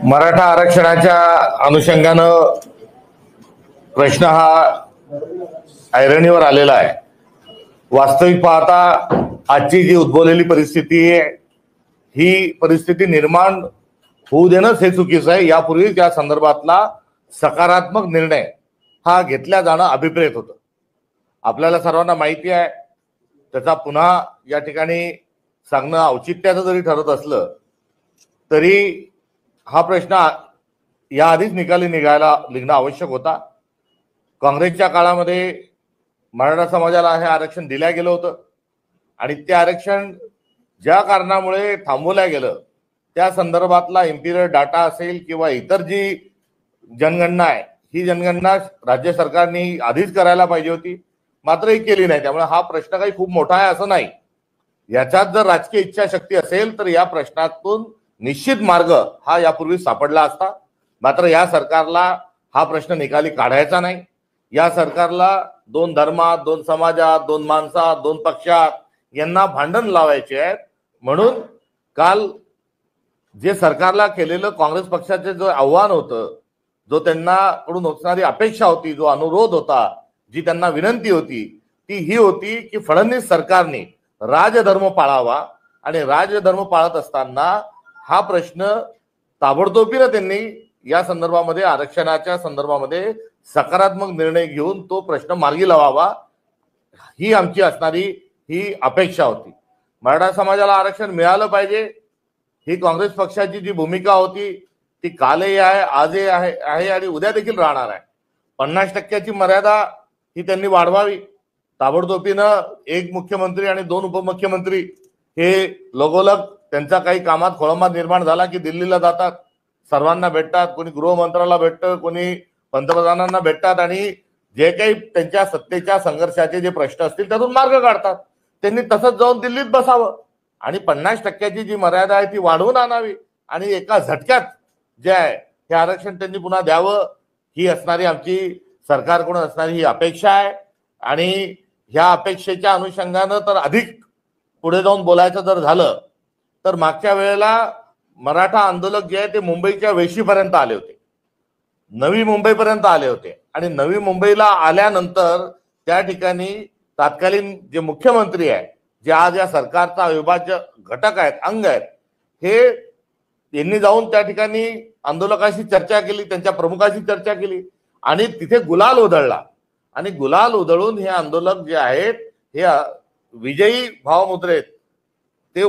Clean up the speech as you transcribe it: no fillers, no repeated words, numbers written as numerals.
मराठा आरक्षणाच्या अनुषंगानं प्रश्न हा ऐरणीवर आलेला आहे। वास्तविक पाहता आजची जी उद्भवलेली परिस्थिती आहे ही परिस्थिती निर्माण होऊ देणंच हे चुकीचं आहे। यापूर्वी त्या संदर्भातला सकारात्मक निर्णय हा घेतला जाणं अभिप्रेत होतं। आपल्याला सर्वांना माहिती आहे, त्याचा पुन्हा या ठिकाणी सांगणं औचित्याचं जरी ठरत असलं तरी हा प्रश्न याआधीच निकाली निघणं आवश्यक होता। काँग्रेसच्या काळामध्ये मराठा समाजाला हे आरक्षण दिल्या गेलं होतं आणि ते आरक्षण ज्या कारणामुळे थांबवलं गेलं त्या संदर्भातला इम्पिरियल डाटा असेल किंवा इतर जी जनगणना आहे ही जनगणना राज्य सरकारने आधीच करायला पाहिजे होती, मात्र ही केली नाही। त्यामुळे हा प्रश्न काही खूप मोठा आहे असं नाही। याच्यात जर राजकीय इच्छाशक्ती असेल तर या प्रश्नातून निश्चित मार्ग हा यापूर्वी सापडला असता, मात्र या सरकारला हा प्रश्न निकाली काढायचा नाही। या सरकारला दोन धर्मात, दोन समाजात, दोन माणसात, दोन पक्षात यांना भांडण लावायचे आहेत। म्हणून काल जे सरकारला केलेलं काँग्रेस पक्षाचे जो आव्हान होतं, जो त्यांना कडून असणारी अपेक्षा होती, जो अनुरोध होता, जी त्यांना विनंती होती ती ही होती की फडणवीस सरकारने राजधर्म पाळावा आणि राजधर्म पाळत असताना हा प्रश्न ताबडतोबीने त्यांनी या संदर्भामध्ये आरक्षणाच्या संदर्भामध्ये सकारात्मक निर्णय घेऊन तो प्रश्न मार्गी लावावा, ही आमची असणारी ही अपेक्षा होती। मराठा समाजाला आरक्षण मिळालं पाहिजे ही काँग्रेस पक्षाची जी भूमिका होती ती कालही आहे, आजही आहे आणि उद्या देखील राहणार आहे। 50% मर्यादा ही त्यांनी वाढवावी। ताबडतोबीनं एक मुख्यमंत्री आणि दोन उपमुख्यमंत्री हे लगोलग त्यांचा काही कामात खोळंबा निर्माण झाला की दिल्लीला जातात, सर्वांना भेटतात, कोणी गृहमंत्र्याला भेटतं, कोणी पंतप्रधानांना भेटतात आणि जे काही त्यांच्या सत्तेच्या संघर्षाचे जे प्रश्न असतील त्यातून मार्ग काढतात। त्यांनी तसंच जाऊन दिल्लीत बसावं आणि 50% जी मर्यादा आहे ती वाढवून आणावी आणि एका झटक्यात जे आहे हे आरक्षण त्यांनी पुन्हा द्यावं, ही असणारी आमची सरकारकडून असणारी ही अपेक्षा आहे। आणि ह्या अपेक्षेच्या अनुषंगानं तर अधिक पुढे जाऊन बोलायचं जर झालं तर मागच्या वेळेला मराठा आंदोलक जे आहे ते मुंबईच्या वेशीपर्यंत आले होते, नवी मुंबईपर्यंत आले होते आणि नवी मुंबईला आल्यानंतर त्या ठिकाणी तत्कालीन जे मुख्यमंत्री आहे, जे आज या सरकारचा अविभाज्य घटक आहेत, अंग आहेत, हे यांनी जाऊन त्या ठिकाणी आंदोलकांशी चर्चा केली, त्यांच्या प्रमुखाशी चर्चा केली आणि तिथे गुलाल उधळला आणि गुलाल उधळून हे आंदोलक जे आहेत हे विजयी भावमुद्रेत ते